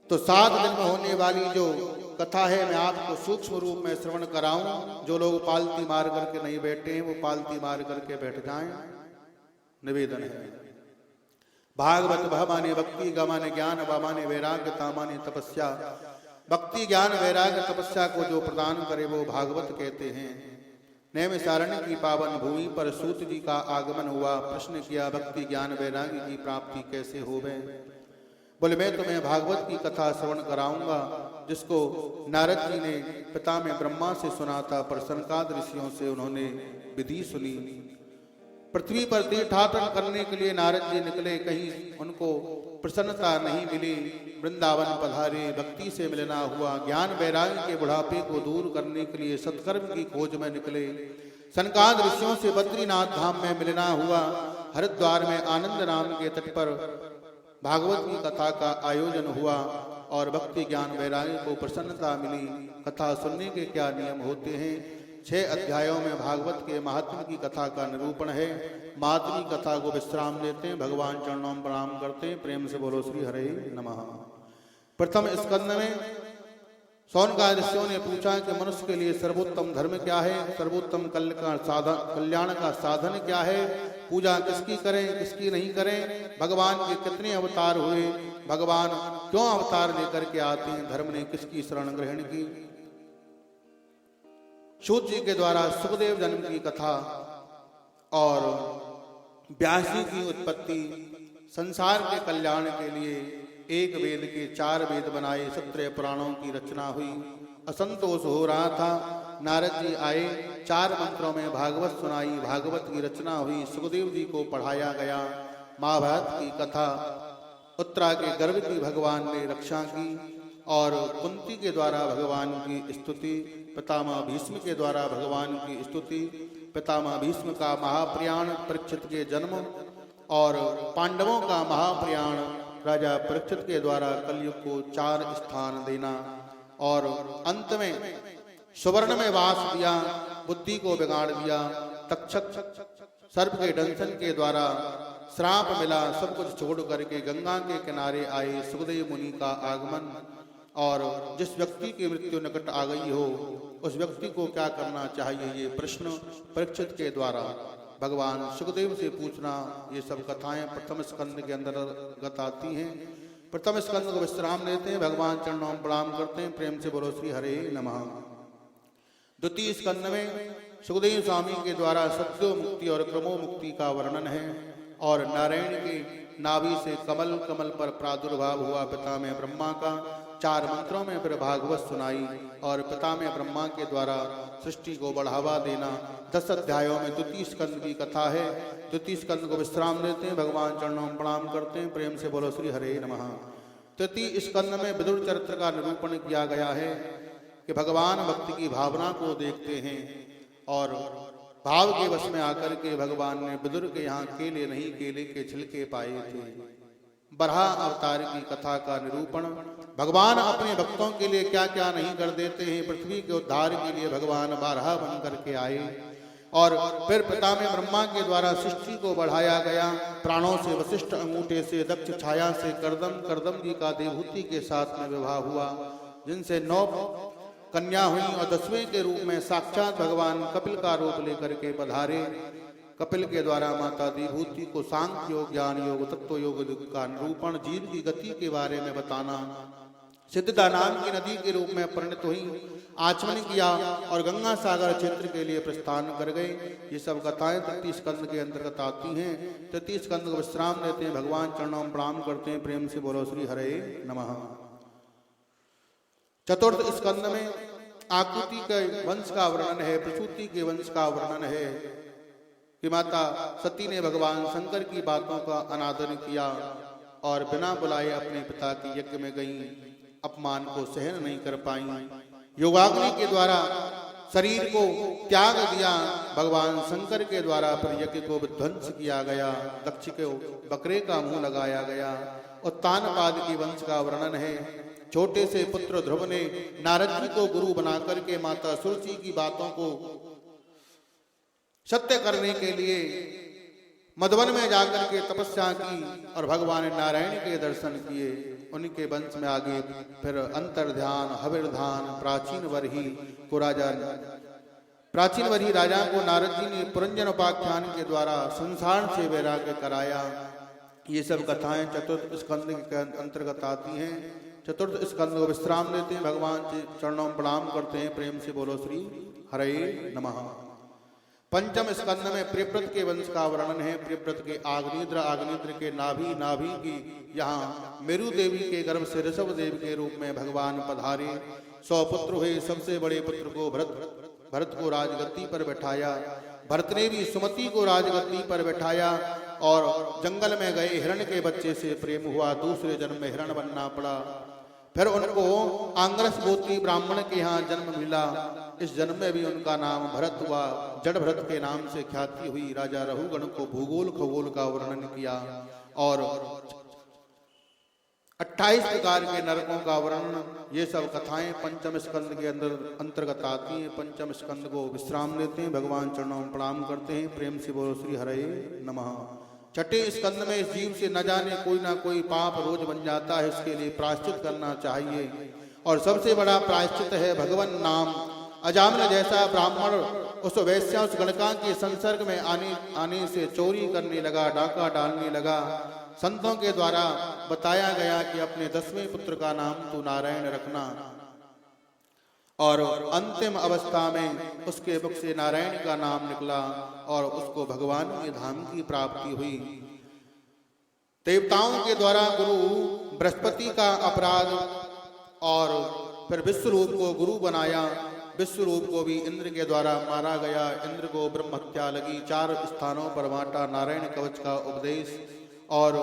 तो 7 दिन में होने वाली जो कथा है मैं आपको सूक्ष्म रूप में श्रवण कराऊं। जो लोग पालती मार करके नहीं बैठे हैं वो पालती मार करके बैठ जाएं, निवेदन है। भागवत भ माने भक्ति, ग माने ज्ञान, व माने वैराग्य, ता माने तपस्या। भक्ति ज्ञान वैराग्य तपस्या को जो प्रदान करे वो भागवत कहते हैं। नैमिषारण्य की पावन भूमि पर सूत जी का आगमन हुआ। प्रश्न किया भक्ति ज्ञान वैराग्य की प्राप्ति कैसे होवे? बोले मैं तुम्हें भागवत की कथा श्रवण कराऊंगा, जिसको नारद जी ने पिता में ब्रह्मा से सुना था, पर सनकादि ऋषियों से उन्होंने विधि सुनी। पृथ्वी पर तीर्थाटन करने के लिए नारद जी निकले, कहीं उनको प्रसन्नता नहीं मिली। वृंदावन पधारे, भक्ति से मिलना हुआ। ज्ञान वैराग्य के बुढ़ापे को दूर करने के लिए सत्कर्म की खोज में निकले। सनकादि ऋषियों से बद्रीनाथ धाम में मिलना हुआ। हरिद्वार में आनंद नाम के तट पर भागवत की कथा का आयोजन हुआ और भक्ति ज्ञान वैराग्य को प्रसन्नता मिली। कथा सुनने के क्या नियम होते हैं? 6 अध्यायों में भागवत के महात्म्य की कथा का निरूपण है। महात्म्य कथा को विश्राम देते हैं, भगवान चरणों में प्रणाम करते हैं। प्रेम से बोलो श्री हरे नमः। प्रथम स्कंद में सौनकादि ऋषियों ने पूछा कि मनुष्य के लिए सर्वोत्तम धर्म क्या है, सर्वोत्तम कल्याण का साधन क्या है, पूजा किसकी करें किसकी नहीं करें, भगवान के कितने अवतार हुए, भगवान क्यों अवतार लेकर के आते हैं, धर्म ने किसकी शरण ग्रहण की। सूत जी के द्वारा सुखदेव जन्म की कथा और व्यास जी की उत्पत्ति, संसार के कल्याण के लिए एक वेद के 4 वेद बनाए, 17 पुराणों की रचना हुई। असंतोष हो रहा था, नारद जी आए, 4 मंत्रों में भागवत सुनाई, भागवत की रचना हुई, सुखदेव जी को पढ़ाया गया। महाभारत की कथा, उत्तरा के गर्भ की भगवान ने रक्षा की और कुंती के द्वारा भगवान की स्तुति, पितामह भीष्म के द्वारा भगवान की स्तुति, पितामह भीष्म का महाप्रयाण, परीक्षित के जन्म और पांडवों का महाप्रयाण, राजा परीक्षित के द्वारा कलयुग को 4 स्थान देना और अंत में सुवर्ण में वास दिया, बुद्धि को बिगाड़ दिया, तक्षक सर्प के दंशन के द्वारा श्राप मिला, सब कुछ छोड़ करके गंगा के किनारे आए। सुखदेव मुनि का आगमन और जिस व्यक्ति की मृत्यु निकट आ गई हो उस व्यक्ति को क्या करना चाहिए, ये प्रश्न परीक्षित के द्वारा भगवान सुखदेव से पूछना, ये सब कथाएं प्रथम स्कंद के अंतर्गत आती हैं। प्रथम स्कंद को विश्राम देते हैं, भगवान चरणों में प्रणाम करते हैं। प्रेम से बोलो श्री हरे नमः। द्वितीय स्कंद में सुखदेव स्वामी के द्वारा सत्यो मुक्ति और क्रमो मुक्ति का वर्णन है और नारायण की नाभि से कमल, कमल पर प्रादुर्भाव हुआ पिता में ब्रह्मा का। 4 मंत्रों में फिर भागवत सुनाई और पिता में ब्रह्मा के द्वारा सृष्टि को बढ़ावा देना। 10 अध्यायों में द्वितीय स्कंद की कथा है। द्वितीय स्कंद को विश्राम देते हैं, भगवान चरणों में प्रणाम करते हैं। प्रेम से बोलो श्री हरे नमः। तृतीय स्कंद में विदुर चरित्र का निरूपण किया गया है कि भगवान भक्ति की भावना को देखते हैं और भाव के वश में आकर के भगवान ने विदुर के यहाँ केले नहीं, केले के छिलके पाए थे। बरहा अवतार की कथा का निरूपण, भगवान अपने भक्तों के लिए क्या क्या नहीं कर देते हैं। पृथ्वी के उद्धार के लिए भगवान बारहा बन करके आए और फिर पिता में ब्रह्मा के द्वारा सृष्टि को बढ़ाया गया। प्राणों से वशिष्ठ, अंगूठे से दक्ष, छाया से करदम, करदम जी का देवहूति के साथ में विवाह हुआ, जिनसे 9 कन्या हुई और 10वें के रूप में साक्षात भगवान कपिल का रूप लेकर के पधारे। कपिल के द्वारा माता देवहूति को सांख्य योग, ज्ञान योग, तत्व योग का निरूपण, जीव की गति के बारे में बताना, सिद्धता नाम की नदी के रूप में परिणत हुई, आचमन किया और गंगा सागर क्षेत्र के लिए प्रस्थान कर गए। ये सब कथाएं तृतीय स्कंद के अंतर्गत आती हैं। तृतीय स्कंद को विश्राम देते हैं, भगवान चरणों में प्रणाम करते हैं। प्रेम से बोलो श्री हरे नमः। चतुर्थ स्कंद में आकृति के वंश का वर्णन है, प्रसूति के वंश का वर्णन है कि माता सती ने भगवान शंकर की बातों का अनादर किया और बिना बुलाए अपने पिता की यज्ञ में गई, अपमान को सहन नहीं कर पाई। योगाग्नि के द्वारा शरीर को त्याग दिया, भगवान शंकर के द्वारा फिर यज्ञ को विध्वंस किया गया, दक्ष को बकरे का मुंह लगाया गया। उत्तानपाद की वंश का वर्णन है। छोटे से पुत्र ध्रुव ने नारद जी को गुरु बनाकर के माता सुरसी की बातों को सत्य करने के लिए मधुवन में जाकर के तपस्या की और भगवान नारायण के दर्शन किए। उनके वंश में आगे फिर अंतर ध्यान, हविर्धान, प्राचीन वरही राजा को नारद जी ने पुरंजन उपाख्यान के द्वारा संसार से वैराग्य कराया। ये सब कथाएं चतुर्थ स्कंद के अंतर्गत आती हैं। चतुर्थ स्कंद को विश्राम लेते हैं, भगवान के चरणों में प्रणाम करते हैं। प्रेम से बोलो श्री हरे नमः। पंचम स्कंद में प्रियव्रत के वंश का वर्णन है। प्रियव्रत के आग्नेत्र के नाभि की यहाँ मेरु देवी के गर्भ से ऋषभ देव के रूप में भगवान पधारे। 100 पुत्र हुए। सबसे बड़े पुत्र को भरत को राजगद्दी पर बैठाया। भरत ने भी सुमति को राजगद्दी पर बैठाया और जंगल में गए हिरण के बच्चे से प्रेम हुआ। दूसरे जन्म में हिरण बनना पड़ा। फिर उनको आंग्रस गोत्री ब्राह्मण के यहाँ जन्म मिला। इस जन्म में भी उनका नाम भरत हुआ। जड़ भरत के नाम से ख्याति हुई। राजा रहुगण को भूगोल खगोल का वर्णन किया और 28 प्रकार के नरकों का वर्णन। ये सब कथाएं पंचम स्कंद के अंतर्गत आती हैं। पंचम स्कंद को विश्राम लेते हैं, भगवान चरणों में प्रणाम करते हैं। प्रेम से बोलो श्री हरे नमः। छठे स्कंद में इस जीव से न जाने कोई ना कोई पाप रोज बन जाता है, इसके लिए प्रायश्चित करना चाहिए और सबसे बड़ा प्रायश्चित है भगवान नाम। अजामिल जैसा ब्राह्मण उस वैश्या उस गणका के संसर्ग में आने से चोरी करने लगा, डाका डालने लगा। संतों के द्वारा बताया गया कि अपने 10वें पुत्र का नाम तू नारायण रखना और अंतिम अवस्था में उसके मुख से नारायण का नाम निकला और उसको भगवान के धाम की प्राप्ति हुई। देवताओं के द्वारा गुरु बृहस्पति का अपराध और फिर विश्वरूप को गुरु बनाया। विश्वरूप को भी इंद्र के द्वारा मारा गया। इंद्र को ब्रह्म हत्या लगी। 4 स्थानों पर बांटा नारायण कवच का उपदेश और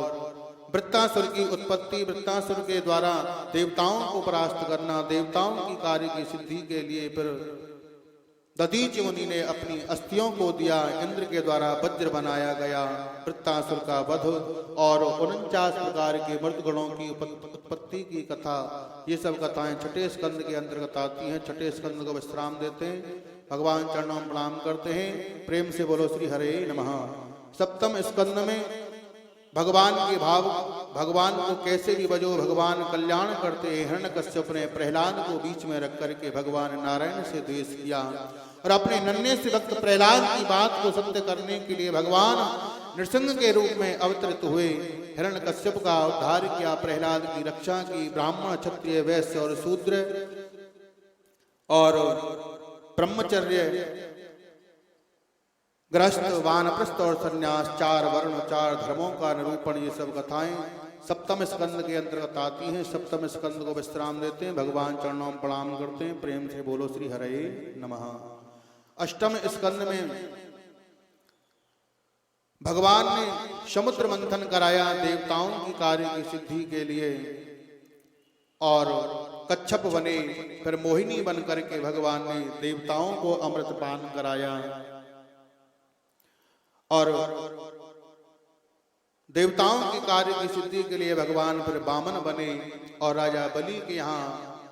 वृत्तासुर की उत्पत्ति। वृत्तासुर के द्वारा देवताओं को परास्त करना, देवताओं की कार्य की सिद्धि के लिए फिर दधीचि मुनि ने अपनी अस्थियों को दिया। इंद्र के द्वारा वज्र बनाया गया। वृत्तासुर का वध और 49 प्रकार के मृतगणों की उत्पत्ति की कथा। ये सब कथाएं छठे स्कंद के अंतर्गत आती हैं। छठे स्कंद को विश्राम देते हैं, भगवान चरणों में प्रणाम करते हैं। प्रेम से बोलो श्री हरे नमः। सप्तम स्कंद में भगवान के भाव, भगवान को कैसे भी बजो भगवान कल्याण करते हैं। हिरण्यकश्यप ने प्रहलाद को बीच में रख करके भगवान नारायण से द्वेष किया और अपने नन्हे से भक्त प्रहलाद की बात को सत्य करने के लिए भगवान नृसिंह के रूप में अवतरित हुए। हिरण्यकश्यप का उद्धार किया, प्रहलाद की रक्षा की। ब्राह्मण, क्षत्रिय, वैश्य और शूद्र और ब्रह्मचर्य, गृहस्थ, वानप्रस्थ और सन्यास, 4 वर्ण 4 धर्मों का निरूपण। ये सब कथाएं सप्तम स्कंद के अंतर्गत आती हैं। सप्तम स्कंद को विश्राम देते हैं, भगवान चरणों में प्रणाम करते हैं। प्रेम से बोलो श्री हरे नमः। अष्टम स्कंद में भगवान ने समुद्र मंथन कराया देवताओं की कार्य की सिद्धि के लिए और कच्छप बने। फिर मोहिनी बन करके भगवान ने देवताओं को अमृत पान कराया और देवताओं के कार्य की सिद्धि के लिए भगवान फिर वामन बने और राजा बलि के यहाँ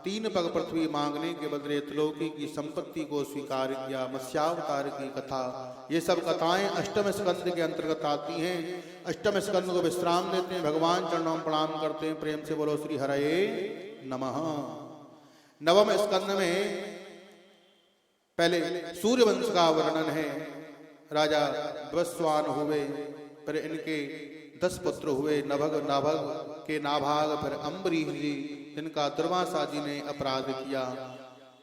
3 पग पृथ्वी मांगने के बदले त्रिलोकी की संपत्ति को स्वीकार किया। मत्स्यावतार की कथा। ये सब कथाएं अष्टम स्कंद के अंतर्गत आती हैं। अष्टम स्कंद को विश्राम देते हैं, भगवान चरणों में प्रणाम करते हैं। प्रेम से बोलो श्री हरे नमः। नवम स्कंद में पहले सूर्यवंश का वर्णन है। राजा वस्वान हुए, फिर इनके 10 पुत्र हुए। नाभग के नाभाग, फिर अम्बरीश जी, जिनका दुर्वासा जी ने अपराध किया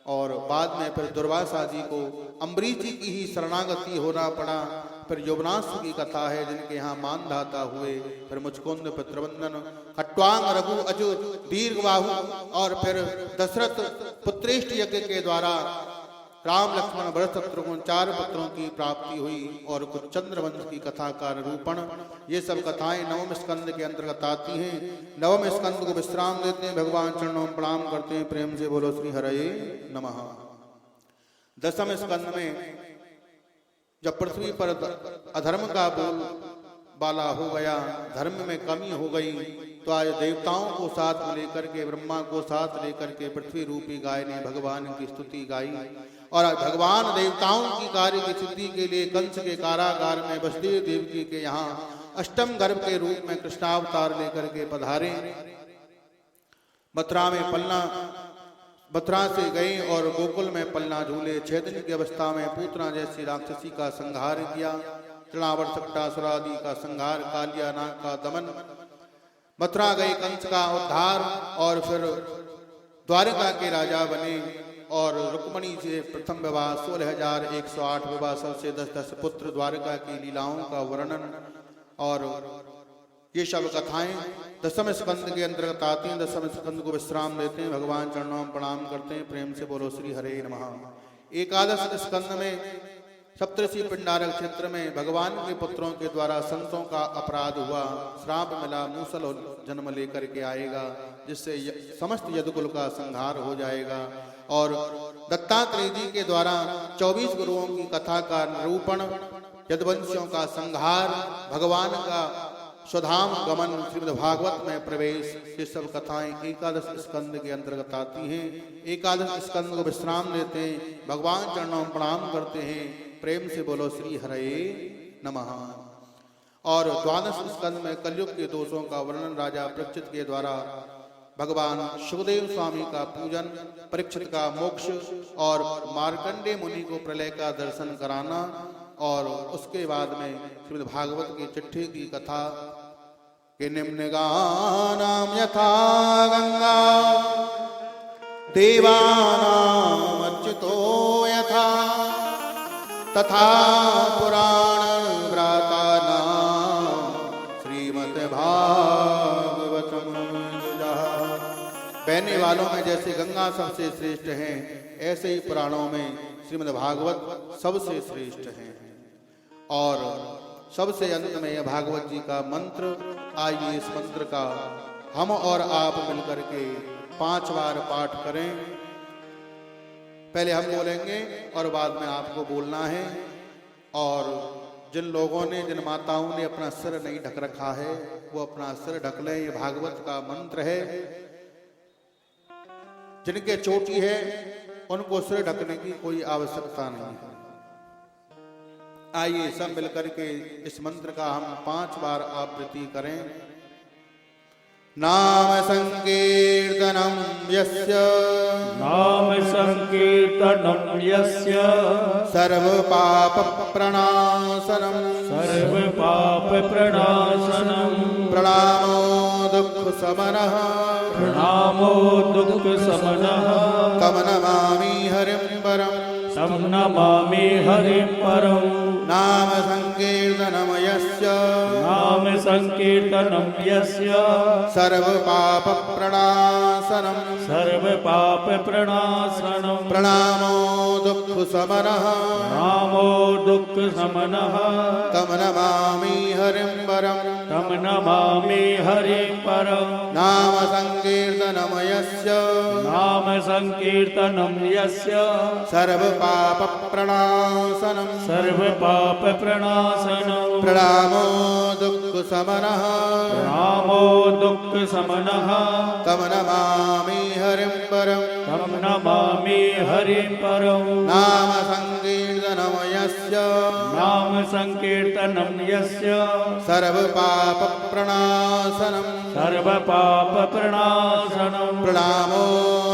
और बाद में फिर दुर्वासा जी को अम्बरीश जी की ही शरणागति होना पड़ा। फिर यौवनासु की कथा है, जिनके यहाँ मानधाता हुए। फिर मुचकुंद, पितृवंदन, खट्वांग, रघु, अजु, दीर्घबाहु और फिर दशरथ पुत्रेष्ठ यज्ञ के द्वारा राम, लक्ष्मण, भरत, शत्रुघ्न 4 पुत्रों की प्राप्ति हुई और कुछ चंद्रवंश की कथा का निरूपण। ये सब कथाएं नवम स्कंद के अंतर्गत आती हैं। नवम स्कंद को विश्राम देते हैं, भगवान चरणों में प्रणाम करते हैं। प्रेम से बोलो श्री हरे नमः। दसम स्कंद में जब पृथ्वी पर अधर्म का बोल बाला हो गया, धर्म में कमी हो गई, तो आज देवताओं को साथ में लेकर के, ब्रह्मा को साथ लेकर के पृथ्वी रूपी गाय ने भगवान की स्तुति गाई और भगवान देवताओं की कार्य की सिद्धि के लिए कंस के कारागार में वसुदेव देवकी के यहाँ अष्टम गर्भ के रूप में कृष्णावतार लेकर के पधारे। मथुरा से गए और गोकुल में पलना झूले। 6 दिन की अवस्था में पूतना जैसी राक्षसी का संहार किया। तृणावर सक्टासुर आदि का संहार, कालिया नाग का दमन। मथुरा गए, कंस का उद्धार और फिर द्वारका के राजा बने और रुक्मणी से प्रथम विवाह, 16,108 विवाह, सबसे 10 पुत्र, द्वारका की लीलाओं का वर्णन और ये सब कथाएं दसम स्कंद के अंतर्गत आती हैं। दसम स्कंद को विश्राम देते हैं, भगवान चरणों में प्रणाम करते हैं। प्रेम से बोलो श्री हरे नमः। एकादश स्कंद में सप्तऋषि पिंडारक क्षेत्र में भगवान के पुत्रों के द्वारा संतों का अपराध हुआ, श्राप मिला, मूसल जन्म लेकर के आएगा जिससे समस्त यदुकुल का संहार हो जाएगा। और दत्तात्रेय जी के द्वारा 24 गुरुओं की कथा का निरूपण, यदुवंशियों का संहार, भगवान का स्वधाम गमन, श्रीमद् भागवत में प्रवेश, ये सब कथाएं एकादश स्कंद के अंतर्गत आती हैं। एकादश स्कंद को विश्राम देते हैं, भगवान चरणों में प्रणाम करते हैं। प्रेम से बोलो श्री हरे नमः। और द्वादश स्कंद में कलयुग के दोषों का वर्णन राजा परीक्षित के द्वारा भगवान सुखदेव स्वामी का पूजन, परीक्षित का मोक्ष और मार्कंडे मुनि को प्रलय का दर्शन कराना। और उसके बाद में श्रीमद् भागवत की चिट्ठी की कथा के निम्न गानाम यथा गंगा देवानाम अर्चितो यथा तथा पुराण व्रातानाम श्रीमद् भागवतम। बहने वालों में जैसे गंगा सबसे श्रेष्ठ हैं, ऐसे ही पुराणों में श्रीमद् भागवत सबसे श्रेष्ठ हैं। और सबसे अंत में यह भागवत जी का मंत्र, आइए इस मंत्र का हम और आप मिलकर के 5 बार पाठ करें। पहले हम बोलेंगे और बाद में आपको बोलना है। और जिन लोगों ने, जिन माताओं ने अपना सिर नहीं ढक रखा है वो अपना सिर ढक लें। ये भागवत का मंत्र है। जिनके चोटी है उनको सिर ढकने की कोई आवश्यकता नहीं है। आइए सब मिलकर के इस मंत्र का हम 5 बार आवृत्ति करें। नाम संकीर्तनम यस्य, नाम संकीर्तनम यस्य, सर्व पाप प्रणाशनम, सर्व पाप प्रणाशनम, प्रणामो दुख समनः, प्रणामो दुख समनः, तम नमामि हरिं परम्, तम नमामि हरिं परम्। नाम संकीर्तनम यस्य, नाम संकीर्तनम यस्य, सर्व पाप प्रणाशनम, सर्व पाप प्रणाशनम, प्रणामो दुख समनः, प्रणामो दुख समनः, तम नमामि हरिं परम्, तम नमामि हरिं परम्। नाम संकीर्तनम यस्य, नाम संकीर्तनम यस्य, सर्व पाप प्रणाशनम, सर्व पाप प्रणाशनम, प्रणामो दुख समनः, प्रणामो दुख समनः, तम नमामि हरिं परम्, तम नमामि हरिं परम्। नाम संकीर्तनम यस्य, नाम संकीर्तनम यस्य, सर्व पाप प्रणाशनम, सर्व पाप प्रणाशनम, प्रणामो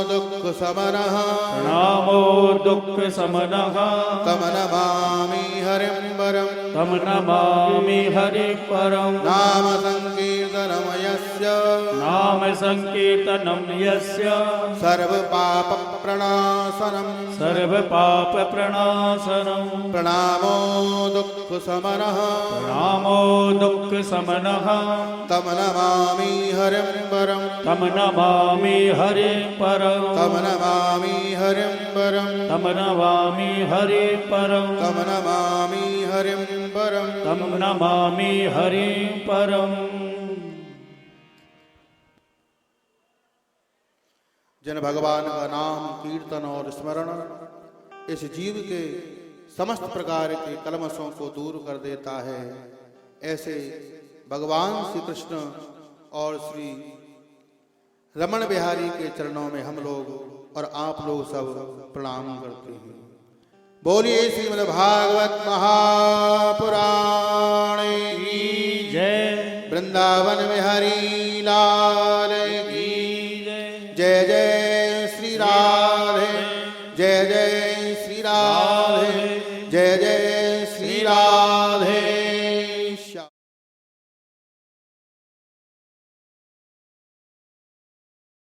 दुख समनः, प्रणामो दुख समनः, तम नमामि हरिं परम्, तम नमामि हरिं परम्। नाम संकीर्तनम यस्य, नाम संकीर्तनम यस्य, सर्व पाप प्रणाशनम, सर्व पाप प्रणाशनम, प्रणामो दुख समनः, प्रणामो दुख समनः, तम नमामि हरिं परम्, तम नमामि हरिं परम्, तम नमामि हरिं परम्, तम नमामि हरिं परम्, तम नमामि हरिं परम्। तम नमामि हरिं परम्। जिन भगवान का नाम कीर्तन और स्मरण इस जीव के समस्त प्रकार के कलमशों को दूर कर देता है, ऐसे भगवान श्री कृष्ण और श्री रमण बिहारी के चरणों में हम लोग और आप लोग सब प्रणाम करते हैं। बोलिए श्रीमद्भागवत महापुराणे की जय। वृंदावन बिहारी लाल की जय। जय श्री राधे, जय जय श्री राधे, जय जय श्री राधे।